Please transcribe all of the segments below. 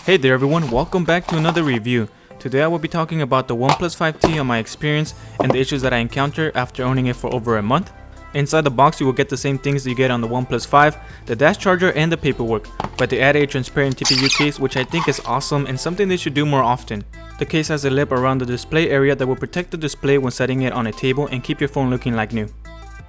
Hey there everyone, welcome back to another review. Today I will be talking about the OnePlus 5T and my experience and the issues that I encountered after owning it for over a month. Inside the box you will get the same things that you get on the OnePlus 5, the dash charger and the paperwork, but they added a transparent TPU case which I think is awesome and something they should do more often. The case has a lip around the display area that will protect the display when setting it on a table and keep your phone looking like new.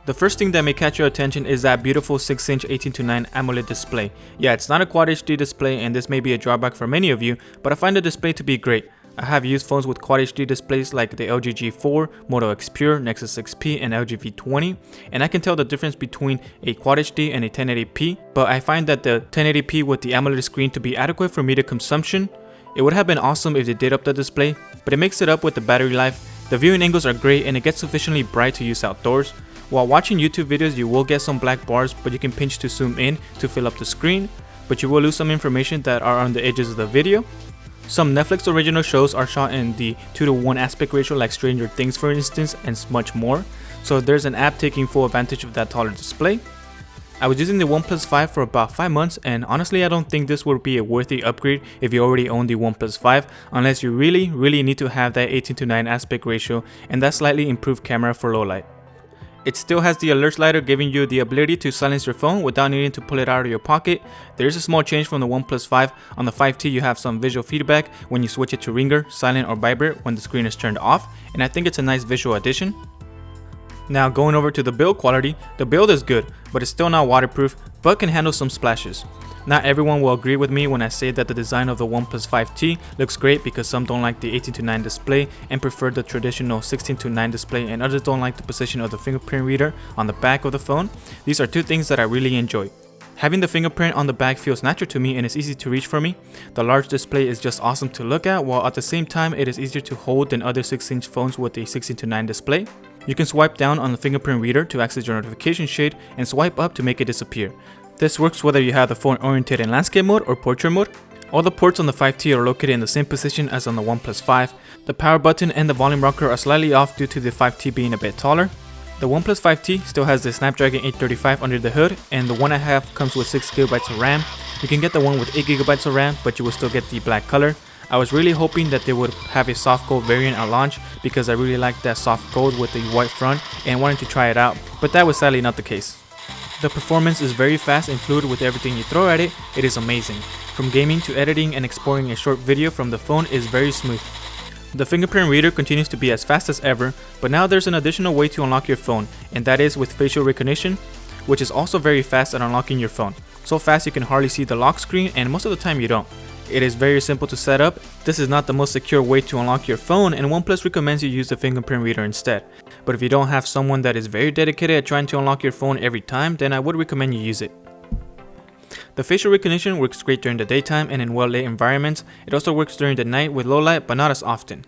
The first thing that may catch your attention is that beautiful 6-inch 18:9 AMOLED display. Yeah, it's not a Quad HD display and this may be a drawback for many of you, but I find the display to be great. I have used phones with Quad HD displays like the LG G4, Moto X Pure, Nexus 6P, and LG V20, and I can tell the difference between a Quad HD and a 1080p, but I find that the 1080p with the AMOLED screen to be adequate for media consumption. It would have been awesome if they did up the display, but it makes it up with the battery life. The viewing angles are great and it gets sufficiently bright to use outdoors. While watching YouTube videos, you will get some black bars, but you can pinch to zoom in to fill up the screen, but you will lose some information that are on the edges of the video. Some Netflix original shows are shot in the 2:1 aspect ratio like Stranger Things for instance, and much more, so there's an app taking full advantage of that taller display. I was using the OnePlus 5 for about 5 months and honestly I don't think this would be a worthy upgrade if you already own the OnePlus 5 unless you really need to have that 18:9 aspect ratio and that slightly improved camera for low light. It still has the alert slider giving you the ability to silence your phone without needing to pull it out of your pocket. There is a small change from the OnePlus 5. On the 5T you have some visual feedback when you switch it to ringer, silent or vibrate when the screen is turned off, and I think it's a nice visual addition. Now going over to the build quality, the build is good, but it's still not waterproof, but can handle some splashes. Not everyone will agree with me when I say that the design of the OnePlus 5T looks great because some don't like the 18:9 display and prefer the traditional 16:9 display, and others don't like the position of the fingerprint reader on the back of the phone. These are two things that I really enjoy. Having the fingerprint on the back feels natural to me and it's easy to reach for me. The large display is just awesome to look at, while at the same time it is easier to hold than other 6-inch phones with a 16:9 display. You can swipe down on the fingerprint reader to access your notification shade and swipe up to make it disappear. This works whether you have the phone oriented in landscape mode or portrait mode. All the ports on the 5T are located in the same position as on the OnePlus 5. The power button and the volume rocker are slightly off due to the 5T being a bit taller. The OnePlus 5T still has the Snapdragon 835 under the hood, and the one I have comes with 6GB of RAM. You can get the one with 8GB of RAM, but you will still get the black color. I was really hoping that they would have a soft gold variant at launch because I really liked that soft gold with the white front and wanted to try it out, but that was sadly not the case. The performance is very fast and fluid with everything you throw at it. It is amazing. From gaming to editing and exporting a short video from the phone is very smooth. The fingerprint reader continues to be as fast as ever, but now there's an additional way to unlock your phone, and that is with facial recognition, which is also very fast at unlocking your phone. So fast you can hardly see the lock screen and most of the time you don't. It is very simple to set up. This is not the most secure way to unlock your phone and OnePlus recommends you use the fingerprint reader instead. But if you don't have someone that is very dedicated at trying to unlock your phone every time, then I would recommend you use it. The facial recognition works great during the daytime and in well-lit environments. It also works during the night with low light but not as often.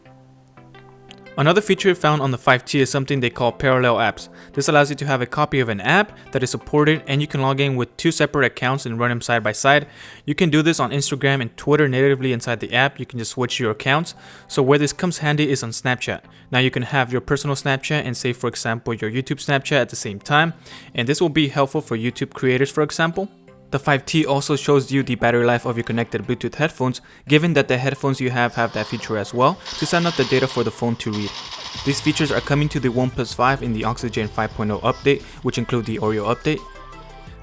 Another feature found on the 5T is something they call parallel apps. This allows you to have a copy of an app that is supported and you can log in with 2 separate accounts and run them side by side. You can do this on Instagram and Twitter natively inside the app. You can just switch your accounts. So where this comes handy is on Snapchat. Now you can have your personal Snapchat and say for example your YouTube Snapchat at the same time, and this will be helpful for YouTube creators for example. The 5T also shows you the battery life of your connected Bluetooth headphones, given that the headphones you have that feature as well, to send out the data for the phone to read. These features are coming to the OnePlus 5 in the Oxygen 5.0 update, which include the Oreo update.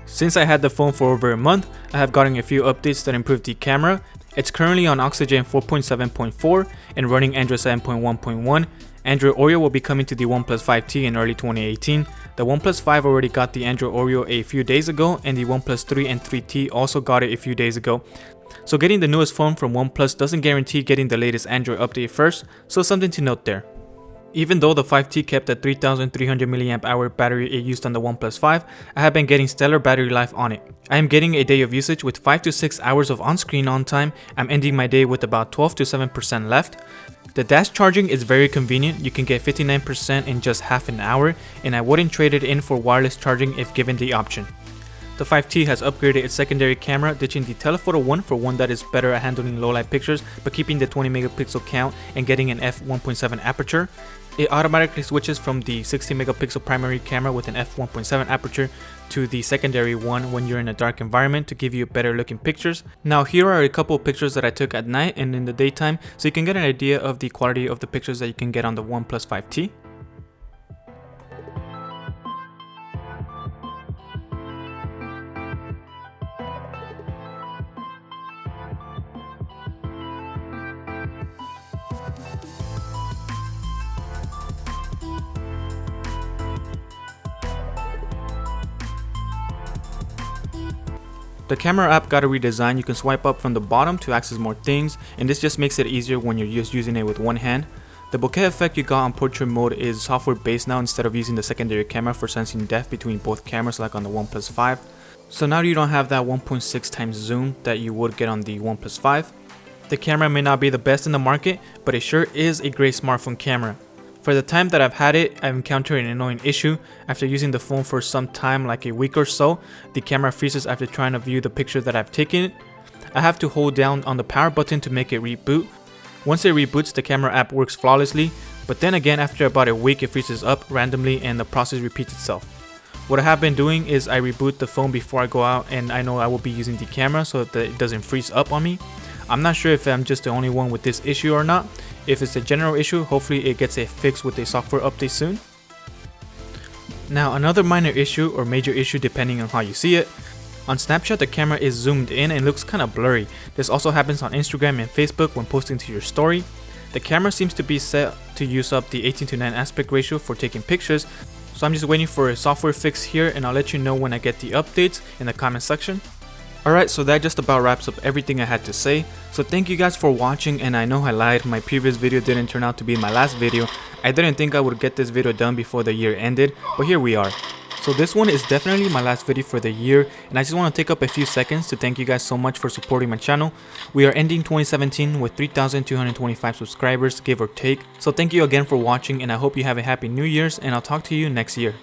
Since I had the phone for over a month, I have gotten a few updates that improve the camera. It's currently on Oxygen 4.7.4 and running Android 7.1.1. Android Oreo will be coming to the OnePlus 5T in early 2018. The OnePlus 5 already got the Android Oreo a few days ago, and the OnePlus 3 and 3T also got it a few days ago. So getting the newest phone from OnePlus doesn't guarantee getting the latest Android update first, so something to note there. Even though the 5T kept the 3300 mAh battery it used on the OnePlus 5, I have been getting stellar battery life on it. I am getting a day of usage with 5 to 6 hours of on-screen on time. I'm ending my day with about 12 to 7% left. The dash charging is very convenient. You can get 59% in just half an hour, and I wouldn't trade it in for wireless charging if given the option. The 5T has upgraded its secondary camera, ditching the telephoto 1 for one that is better at handling low light pictures but keeping the 20 megapixel count and getting an f1.7 aperture. It automatically switches from the 60 megapixel primary camera with an f1.7 aperture to the secondary one when you're in a dark environment to give you better looking pictures. Now here are a couple of pictures that I took at night and in the daytime, so you can get an idea of the quality of the pictures that you can get on the OnePlus 5T. The camera app got a redesign. You can swipe up from the bottom to access more things, and this just makes it easier when you're just using it with one hand. The bokeh effect you got on portrait mode is software based now instead of using the secondary camera for sensing depth between both cameras like on the OnePlus 5. So now you don't have that 1.6 times zoom that you would get on the OnePlus 5. The camera may not be the best in the market, but it sure is a great smartphone camera. For the time that I've had it, I've encountered an annoying issue. After using the phone for some time, like a week or so, the camera freezes after trying to view the picture that I've taken. I have to hold down on the power button to make it reboot. Once it reboots, the camera app works flawlessly, but then again after about a week it freezes up randomly and the process repeats itself. What I have been doing is I reboot the phone before I go out, and I know I will be using the camera so that it doesn't freeze up on me. I'm not sure if I'm just the only one with this issue or not. If it's a general issue, hopefully it gets a fix with a software update soon. Now another minor issue or major issue depending on how you see it. On Snapchat the camera is zoomed in and looks kinda blurry. This also happens on Instagram and Facebook when posting to your story. The camera seems to be set to use up the 18:9 aspect ratio for taking pictures, so I'm just waiting for a software fix here, and I'll let you know when I get the updates in the comment section. Alright, so that just about wraps up everything I had to say. So thank you guys for watching, and I know I lied, my previous video didn't turn out to be my last video. I didn't think I would get this video done before the year ended, but here we are. So this one is definitely my last video for the year, and I just want to take up a few seconds to thank you guys so much for supporting my channel. We are ending 2017 with 3,225 subscribers, give or take. So thank you again for watching, and I hope you have a happy New Year's, and I'll talk to you next year.